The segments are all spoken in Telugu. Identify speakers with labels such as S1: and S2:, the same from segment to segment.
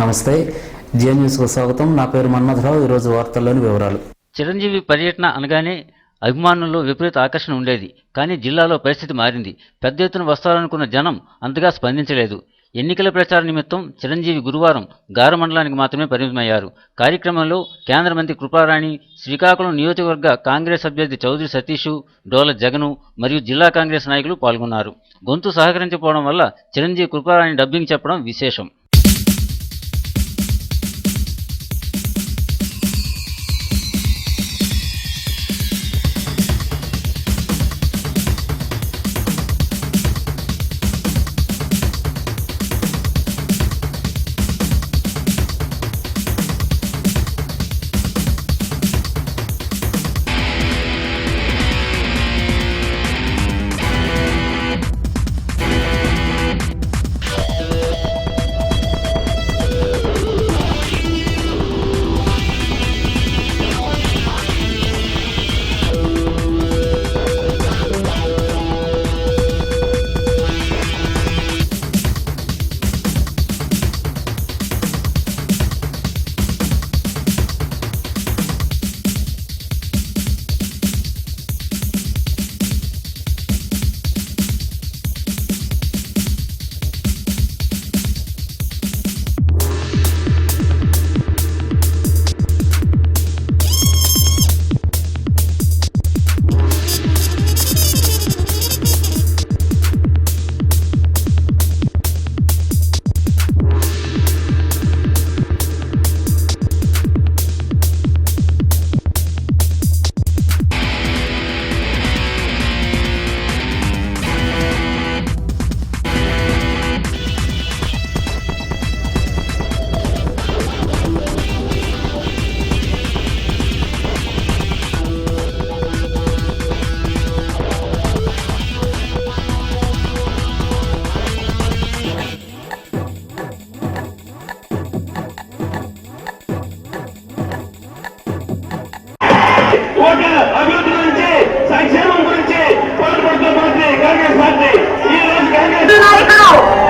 S1: నమస్తే, జిఎం న్యూస్కు స్వాగతం. నా పేరు మన్మథరావు. ఈరోజు వార్తల్లోని వివరాలు.
S2: చిరంజీవి పర్యటన అనగానే అభిమానుల్లో విపరీత ఆకర్షణ ఉండేది. కానీ జిల్లాలో పరిస్థితి మారింది. పెద్ద ఎత్తున వస్తారనుకున్న జనం అంతగా స్పందించలేదు. ఎన్నికల ప్రచార నిమిత్తం చిరంజీవి గురువారం గార మండలానికి మాత్రమే పరిమితమయ్యారు. కార్యక్రమంలో కేంద్ర మంత్రి కృపారాణి, శ్రీకాకుళం నియోజకవర్గ కాంగ్రెస్ అభ్యర్థి చౌదరి సతీష్, డోల జగను మరియు జిల్లా కాంగ్రెస్ నాయకులు పాల్గొన్నారు. గొంతు సహకరించకపోవడం వల్ల చిరంజీవి కృపారాణి డబ్బింగ్ చెప్పడం విశేషం.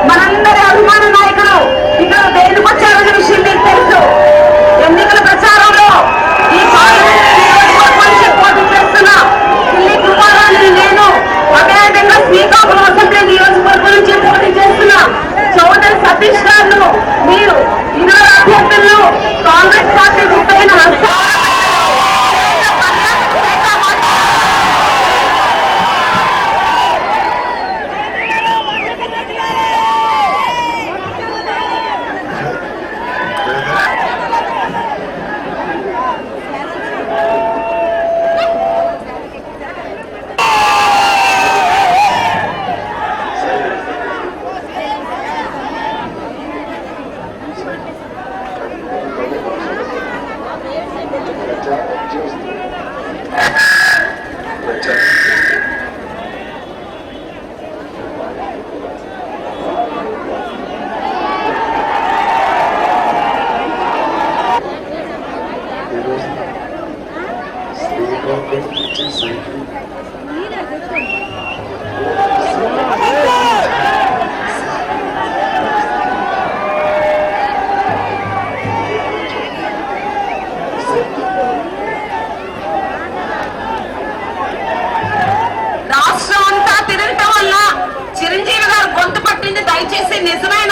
S3: మనందరి అభిమాన నాయకుడు ఇక్కడ దేనికి వచ్చారనే విషయం మీకు తెలుసు. ఎన్నికల ప్రచారంలో పోటీ చేస్తున్న ఢిల్లీ కుమారాన్ని నేను, అదేవిధంగా శ్రీకాకుళం అసెంబ్లీ నియోజకవర్గం నుంచి పోటీ చేస్తున్న చౌదరి సతీష్ గారు, మీరు ఇరువురు అభ్యర్థులను కాంగ్రెస్ పార్టీ రూపైన రాష్ట్రం అంతా తిరగటం వల్ల చిరంజీవి గారు గొంతు పట్టింది. దయచేసి నిజమైన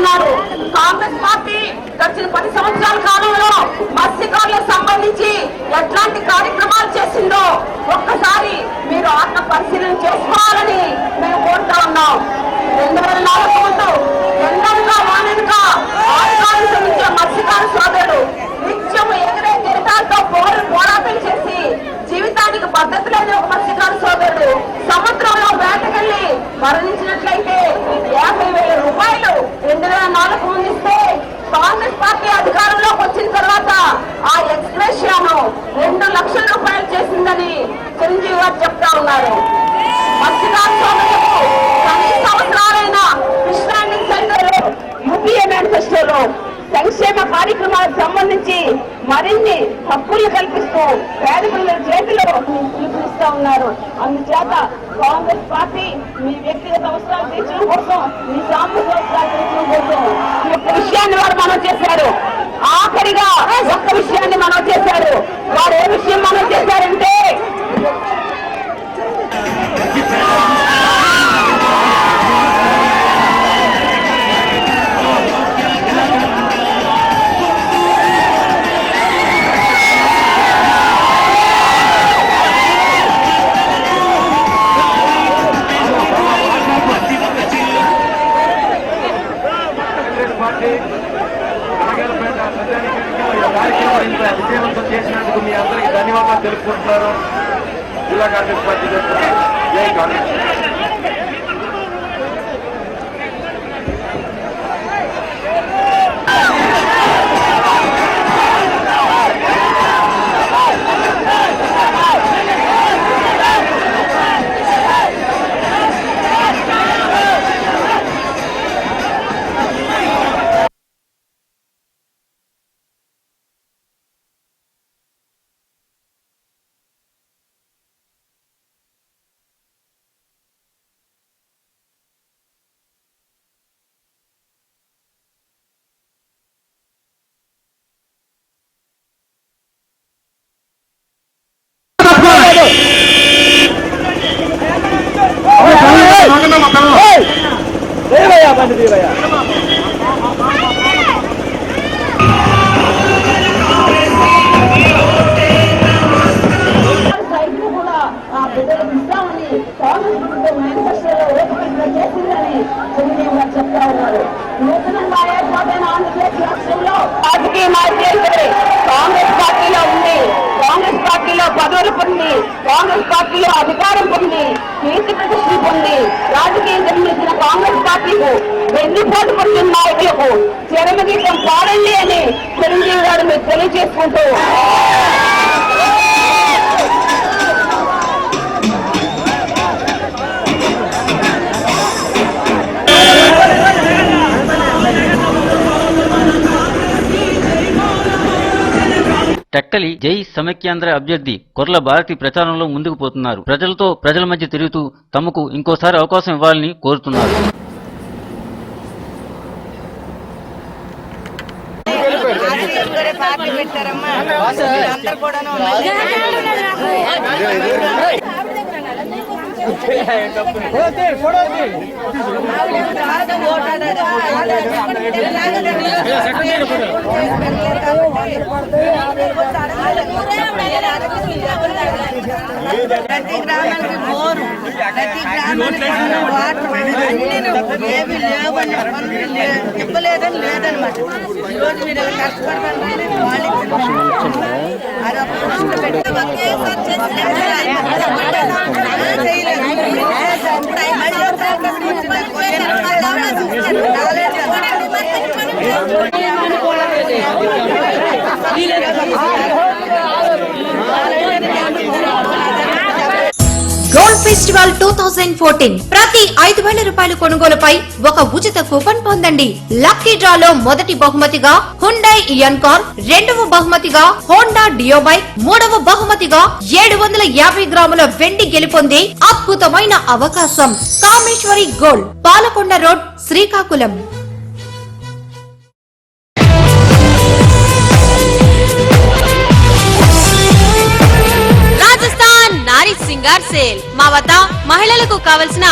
S3: ఉన్నారు. కాంగ్రెస్ పార్టీ గడిచిన 10 సంవత్సరాల కాలంలో మత్స్యకారులకు సంబంధించి ఎట్లాంటి కార్యక్రమాలు చేసిందో ఒక్కసారి మీరు ఆత్మ పరిశీలన చేసుకోవాలని మేము కోరుతా ఉన్నాం. 2004 ముందు ఎండనగా వాననగా ఆదివారం శ్రమించే మత్స్యకారు సోదరుడు నిత్యం ఎగరే కిరటాలతో పోరాటం చేసి జీవితానికి భద్రత లేని ఒక మత్స్యకారు సోదరుడు సముద్రంలో వేటకెళ్లి మరణించినట్లయితే 50,000 రూపాయలు 2004 ముందు ఇస్తే కాంగ్రెస్ పార్టీ అధికారంలోకి వచ్చిన తర్వాత ఆ ఎక్స్ప్రెషను 2 లక్షల రూపాయలు చేసిందని చిరంజీవి గారు చెప్తా ఉన్నారు. మత్స్యకారు సోదరులకు కనీస అవసరాలైన ఫిష్ ల్యాండింగ్ సెంటర్ యూపీఏ మేనిఫెస్టోలో సంక్షేమ కార్యక్రమాలకు సంబంధించి మరిన్ని హక్కులు కల్పిస్తూ పేద ప్రజల చేతిలో పిలుపునిస్తా ఉన్నారు. అందుచేత కాంగ్రెస్ పార్టీ మీ వ్యక్తిగత అవసరాలు తీర్చడం కోసం, మీ సామూహిక అవసరాలు తీర్చడం కోసం ఒక్క విషయాన్ని వారు మనం చేశారు. ఆఖరిగా ఒక్క విషయాన్ని మనం చేశారు. వారు ఏ విషయం మనం చేశారంటే
S4: విజయవంతం చేసినందుకు మీ అందరికీ ధన్యవాదాలు తెలుపుకుంటున్నారు. జిల్లా కాంగ్రెస్ పార్టీ జై కాంగ్రెస్. చెప్తా ఉన్నారు. నూతనంగా ఏర్పాటైన ఆంధ్రప్రదేశ్ రాష్ట్రంలో రాజకీయ నాయకులైతే కాంగ్రెస్ పార్టీలో ఉంది, కాంగ్రెస్ పార్టీలో పదవులు పొంది, కాంగ్రెస్ పార్టీలో అధికారం పొంది, కీర్తి ప్రతిష్టలు పొంది రాజకీయం జన్మించిన కాంగ్రెస్ పార్టీకు వెన్నుపోటు పడుతున్న నాయకులకు చరమగీతం పాడండి అని చిరంజీవి గారు మీరు తెలియజేసుకుంటూ
S2: టెక్కలి జై సమైక్యాంధ్ర అభ్యర్థి కొర్ల భారతి ప్రచారంలో ముందుకు పోతున్నారు. ప్రజలతో ప్రజల మధ్య తిరుగుతూ తమకు ఇంకోసారి అవకాశం ఇవ్వాలని కోరుతున్నారు.
S5: ప్రతి గ్రామానికి బోరు, ప్రతి గ్రామానికి వాటర్ ఏమి లేవని ఇవ్వలేదని లేదనమాట. ఈరోజు మీరు కష్టపడతాను
S6: గోల్డ్ ఫెస్టివల్ 2014 ప్రతి 5,000 రూపాయల కొనుగోలుపై ఒక ఉచిత కూపన్ పొందండి. లక్కీ డ్రాలో మొదటి బహుమతిగా హుండై ఇయాన్కార్, రెండవ బహుమతిగా హోండా డియో బైక్, మూడవ బహుమతిగా 750 గ్రాముల వెండి గెలుపొందే అద్భుతమైన అవకాశం. Kameshwari gold, Palakonda road, Srikakulam. నారీ సింగార్ సేల్ మా వద్ద మహిళలకు కావలసిన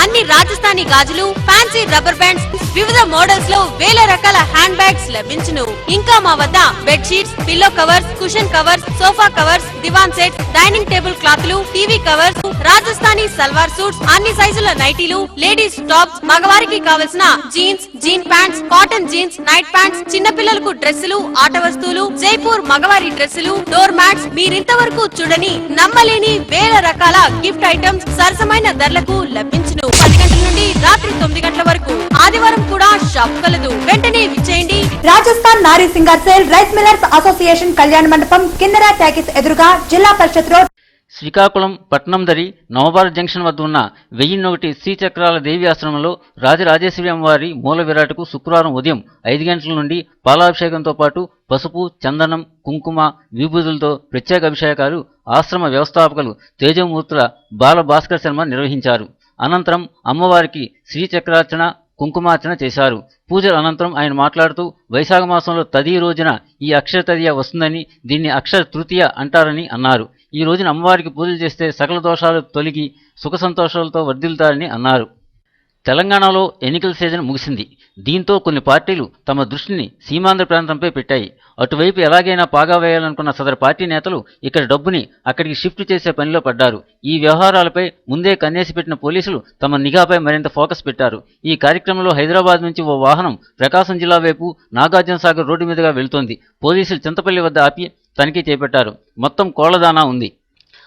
S7: అన్ని రాజస్థానీ గాజులు, ఫ్యాన్సీ రబ్బర్ బ్యాండ్స్, వివిధ మోడల్స్ లో వేల రకాల హ్యాండ్ బ్యాగ్స్ లభించును. ఇంకా మా వద్ద bed sheets, pillow covers, cushion covers, sofa covers, divan set, dining table క్లాత్లు, TV covers, Rajasthani salwar suits, అన్ని సైజుల నైటీలు, లేడీస్ టాప్స్, మగవారికి కావలసిన jeans, jean pants, cotton jeans, night pants, చిన్నపిల్లలకు డ్రెస్సులు, ఆట వస్తువులు, జైపూర్ మగవారి డ్రెస్సులు, డోర్ మ్యాట్స్, మీరింతవరకు చూడని నమ్మలేని వేల రకాల గిఫ్ట్ ఐటమ్స్ సరసమైన ధరలకు లభించును. 10 గంటల నుండి రాత్రి 9 గంటల వరకు. ఆదివారం కూడా షాప్ కలదు. వెంటనే విచ్చేయండి.
S8: రాజస్థాన్ నారీ singer sale rice millers association కళ్యాణ మండపం, కిన్నెర టాకీస్ ఎదురుగా, జిల్లా పరిషత్ రోడ్,
S2: శ్రీకాకుళం పట్నం దరి నవబార్ జంక్షన్ వద్ద ఉన్న 1001 శ్రీచక్రాల దేవి ఆశ్రమంలో రాజరాజేశ్వరి అమ్మవారి మూల విరాటకు శుక్రవారం ఉదయం 5 గంటల నుండి పాలాభిషేకంతో పాటు పసుపు, చందనం, కుంకుమ, విభూతులతో ప్రత్యేక అభిషేకాలు ఆశ్రమ వ్యవస్థాపకులు తేజమూర్తుల బాల భాస్కర్ శర్మ నిర్వహించారు. అనంతరం అమ్మవారికి శ్రీచక్రార్చన, కుంకుమార్చన చేశారు. పూజల అనంతరం ఆయన మాట్లాడుతూ వైశాఖ మాసంలో తదియ రోజున ఈ అక్షర తదియ వస్తుందని, దీన్ని అక్షర తృతీయ అంటారని అన్నారు. ఈ రోజున అమ్మవారికి పూజలు చేస్తే సకల దోషాలు తొలగి సుఖ సంతోషాలతో వర్ధిల్తారని అన్నారు. తెలంగాణలో ఎన్నికల సీజన్ ముగిసింది. దీంతో కొన్ని పార్టీలు తమ దృష్టిని సీమాంధ్ర ప్రాంతంపై పెట్టాయి. అటువైపు ఎలాగైనా పాగా వేయాలనుకున్న సదరు పార్టీ నేతలు ఇక్కడ డబ్బుని అక్కడికి షిఫ్ట్ చేసే పనిలో పడ్డారు. ఈ వ్యవహారాలపై ముందే కన్నేసి పెట్టిన పోలీసులు తమ నిఘాపై మరింత ఫోకస్ పెట్టారు. ఈ కార్యక్రమంలో హైదరాబాద్ నుంచి ఓ వాహనం ప్రకాశం జిల్లా వైపు నాగార్జున సాగర్ రోడ్డు మీదుగా వెళ్తోంది. పోలీసులు చింతపల్లి వద్ద ఆపి తనిఖీ చేపట్టారు. మొత్తం కోళ్లదానా ఉంది.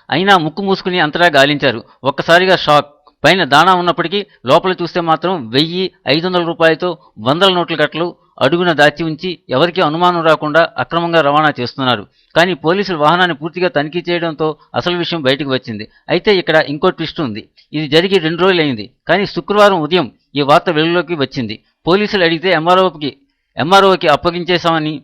S2: అయినా ముక్కు మూసుకుని అంతటా గాలించారు. ఒక్కసారిగా షాక్. పైన దాణా ఉన్నప్పటికీ లోపల చూస్తే మాత్రం 1000-500 రూపాయలతో 100 నోట్ల కట్టలు అడుగున దాచి ఉంచి ఎవరికీ అనుమానం రాకుండా అక్రమంగా రవాణా చేస్తున్నారు. కానీ పోలీసులు వాహనాన్ని పూర్తిగా తనిఖీ చేయడంతో అసలు విషయం బయటకు వచ్చింది. అయితే ఇక్కడ ఇంకో ట్విస్ట్ ఉంది. ఇది జరిగి 2 రోజులైంది. కానీ శుక్రవారం ఉదయం ఈ వార్త వెలుగులోకి వచ్చింది. పోలీసులు అడిగితే ఎంఆర్ఓకి అప్పగించేశామని,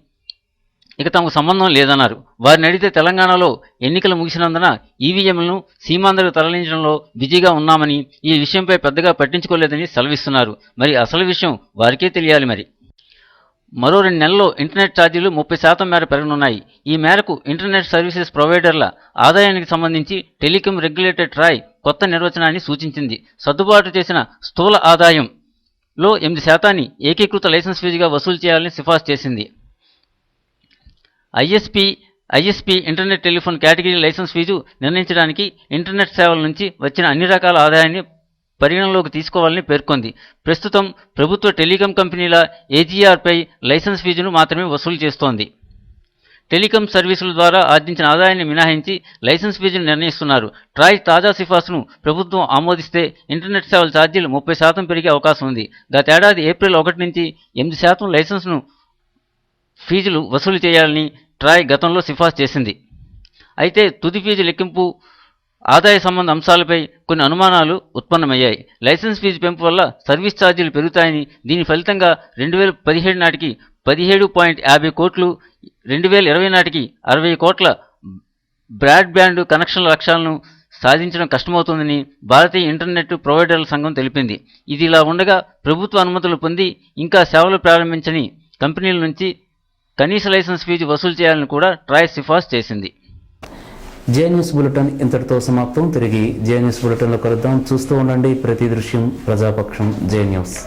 S2: ఇక తమకు సంబంధం లేదన్నారు. వారిని అడిగితే తెలంగాణలో ఎన్నికలు ముగిసినందున ఈవీఎంలను సీమాంధ్రకు తరలించడంలో బిజీగా ఉన్నామని, ఈ విషయంపై పెద్దగా పట్టించుకోలేదని సెలవిస్తున్నారు. మరి అసలు విషయం వారికే తెలియాలి. మరి మరో 2 నెలల్లో ఇంటర్నెట్ ఛార్జీలు 30% మేర పెరగనున్నాయి. ఈ మేరకు ఇంటర్నెట్ సర్వీసెస్ ప్రొవైడర్ల ఆదాయానికి సంబంధించి టెలికాం రెగ్యులేటర్ ట్రాయ్ కొత్త నిర్వచనాన్ని సూచించింది. సర్దుబాటు చేసిన స్థూల ఆదాయంలో 8% ఏకీకృత లైసెన్స్ ఫీజుగా వసూలు చేయాలని సిఫార్సు చేసింది. ISP internet telephone category licence fee నిర్ణయించడానికి ఇంటర్నెట్ సేవల నుంచి వచ్చిన అన్ని రకాల ఆదాయాన్ని పరిగణలోకి తీసుకోవాలని పేర్కొంది. ప్రస్తుతం ప్రభుత్వ టెలికాం కంపెనీల ఏజీఆర్పై లైసెన్స్ ఫీజును మాత్రమే వసూలు చేస్తోంది. టెలికాం సర్వీసుల ద్వారా ఆర్జించిన ఆదాయాన్ని మినహాయించి లైసెన్స్ ఫీజును నిర్ణయిస్తున్నారు. ట్రాయ్ తాజా సిఫార్సును ప్రభుత్వం ఆమోదిస్తే ఇంటర్నెట్ సేవల ఛార్జీలు 30% పెరిగే అవకాశం ఉంది. గతేడాది ఏప్రిల్ 1 నుంచి 8% లైసెన్స్ను ఫీజులు వసూలు చేయాలని ట్రాయ్ గతంలో సిఫార్సు చేసింది. అయితే తుది ఫీజు లెక్కింపు, ఆదాయ సంబంధ అంశాలపై కొన్ని అనుమానాలు ఉత్పన్నమయ్యాయి. లైసెన్స్ ఫీజు పెంపు వల్ల సర్వీస్ ఛార్జీలు పెరుగుతాయని, దీని ఫలితంగా 2017 నాటికి 17.50 కోట్లు, 2020 నాటికి 60 కోట్ల బ్రాడ్బ్యాండ్ కనెక్షన్ల లక్ష్యాలను సాధించడం కష్టమవుతుందని భారతీయ ఇంటర్నెట్ ప్రొవైడర్ల సంఘం తెలిపింది. ఇది ఇలా ఉండగా ప్రభుత్వ అనుమతులు పొంది ఇంకా సేవలు ప్రారంభించని కంపెనీల నుంచి కనీస లైసెన్స్ ఫీజు వసూలు చేయాలని కూడా ట్రాయ్ సిఫార్సు చేసింది.
S1: జే న్యూస్ బులెటిన్ ఇంతటితో సమాప్తం. తిరిగి జే న్యూస్ బులెటిన్లో కలుద్దాం. చూస్తూ ఉండండి ప్రతి దృశ్యం ప్రజాపక్షం జే న్యూస్.